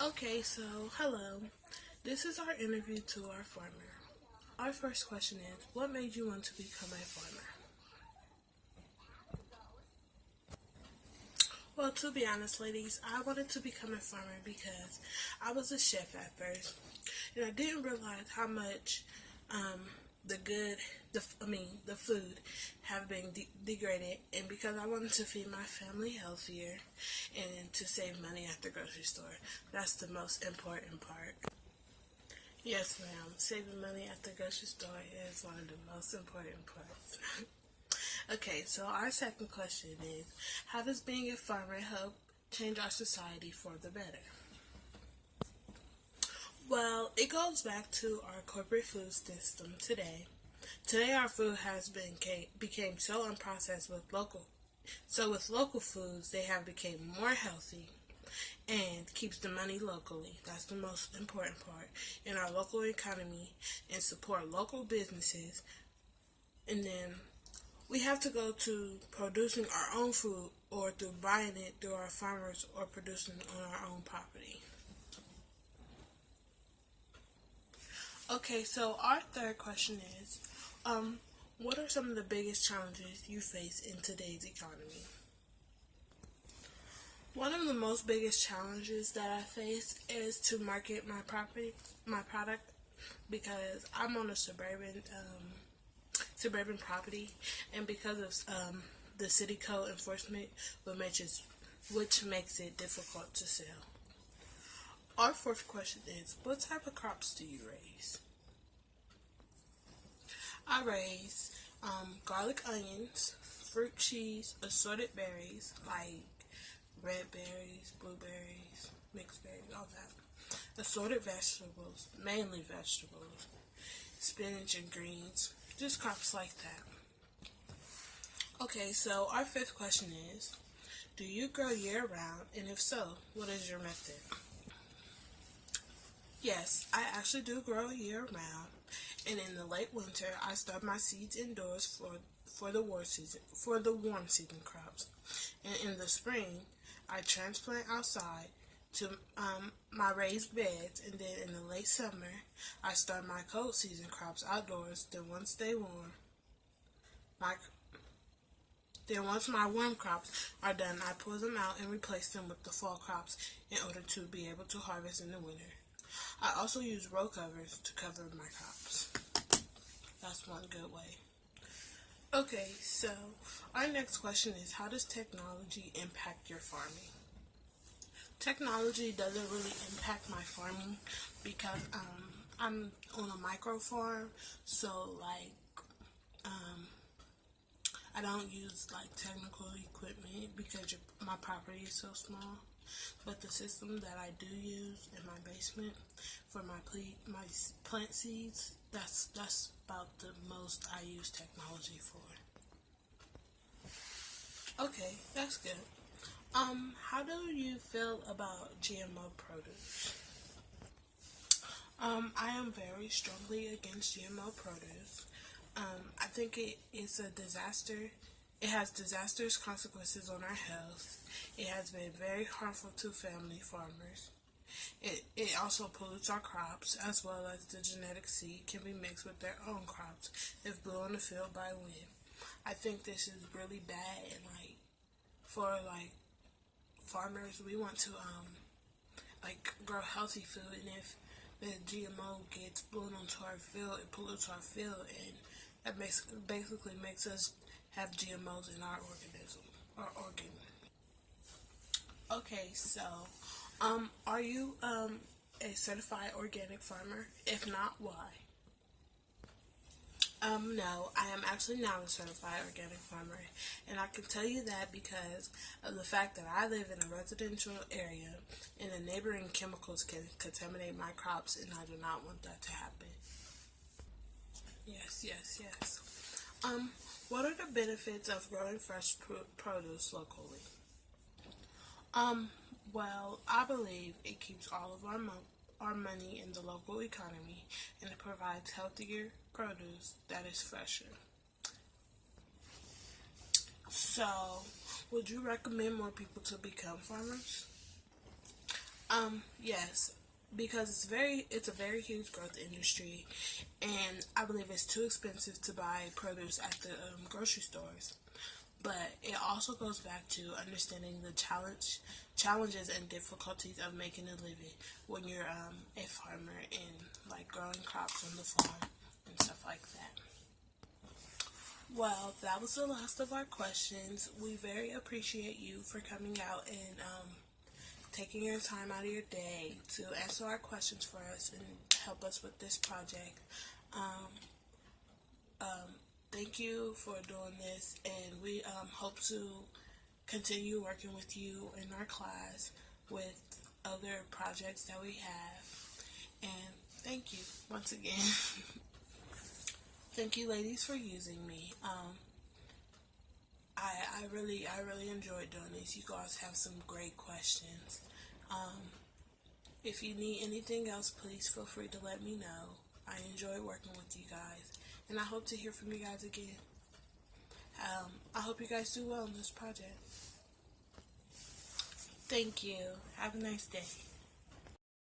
Okay, so hello. This is our interview to our farmer. Our first question is, what made you want to become a farmer? Well, to be honest, ladies, I wanted to become a farmer because I was a chef at first, and I didn't realize how much um, the good, the food have been degraded, and because I wanted to feed my family healthier and to save money at the grocery store. That's the most important part. Yes, ma'am. Saving money at the grocery store is one of the most important parts. Okay, so our second question is, how does being a farmer help change our society for the better? Well, it goes back to our corporate food system today. Today, our food has became so unprocessed with local foods, they have become more healthy and keeps the money locally. That's the most important part in our local economy and support local businesses. And then we have to go to producing our own food or through buying it through our farmers or producing it on our own property. Okay, so our third question is, what are some of the biggest challenges you face in today's economy? One of the most biggest challenges that I face is to market my product, because I'm on a suburban property, and because of the city code enforcement, which makes it difficult to sell. Our fourth question is, what type of crops do you raise? I raise garlic onions, fruit cheese, assorted berries like red berries, blueberries, mixed berries, all that. Assorted vegetables, mainly vegetables, spinach and greens, just crops like that. Okay, so our fifth question is, do you grow year round? And if so, what is your method? Yes, I actually do grow year round. And in the late winter, I store my seeds indoors for the warm season crops. And in the spring, I transplant outside to my raised beds, and then in the late summer, I start my cold season crops outdoors. My then once my warm crops are done, I pull them out and replace them with the fall crops in order to be able to harvest in the winter. I also use row covers to cover my crops. That's one good way. Okay, so our next question is, how does technology impact your farming? Technology doesn't really impact my farming because I'm on a micro farm, so I don't use technical equipment because my property is so small. But the system that I do use in my basement for my plant seeds, that's about the most I use technology for. Okay, that's good. How do you feel about GMO produce? I am very strongly against GMO produce. I think it is a disaster. It has disastrous consequences on our health. It has been very harmful to family farmers. It also pollutes our crops, as well as the genetic seed can be mixed with their own crops if blew on the field by wind. I think this is really bad, and for farmers, we want to grow healthy food, and if the GMO gets blown onto our field, it pollutes our field, and that basically makes us have GMOs in our organ. Okay, so are you a certified organic farmer? If not, why? No, I am actually not a certified organic farmer, and I can tell you that because of the fact that I live in a residential area, and the neighboring chemicals can contaminate my crops, and I do not want that to happen. Yes. What are the benefits of growing fresh produce locally? Um, well, I believe it keeps all of our money in the local economy, and it provides healthier produce that is fresher. So, would you recommend more people to become farmers? Yes, because it's a very huge growth industry, and I believe it's too expensive to buy produce at the grocery stores. But it also goes back to understanding the challenges and difficulties of making a living when you're a farmer and like growing crops on the farm and stuff like that. Well, that was the last of our questions. We very appreciate you for coming out and taking your time out of your day to answer our questions for us and help us with this project. Um, Thank you for doing this, and we hope to continue working with you in our class with other projects that we have. And thank you once again. Thank you, ladies, for using me. I really enjoyed doing this. You guys have some great questions. If you need anything else, please feel free to let me know. I enjoy working with you guys, and I hope to hear from you guys again. I hope you guys do well in this project. Thank you. Have a nice day.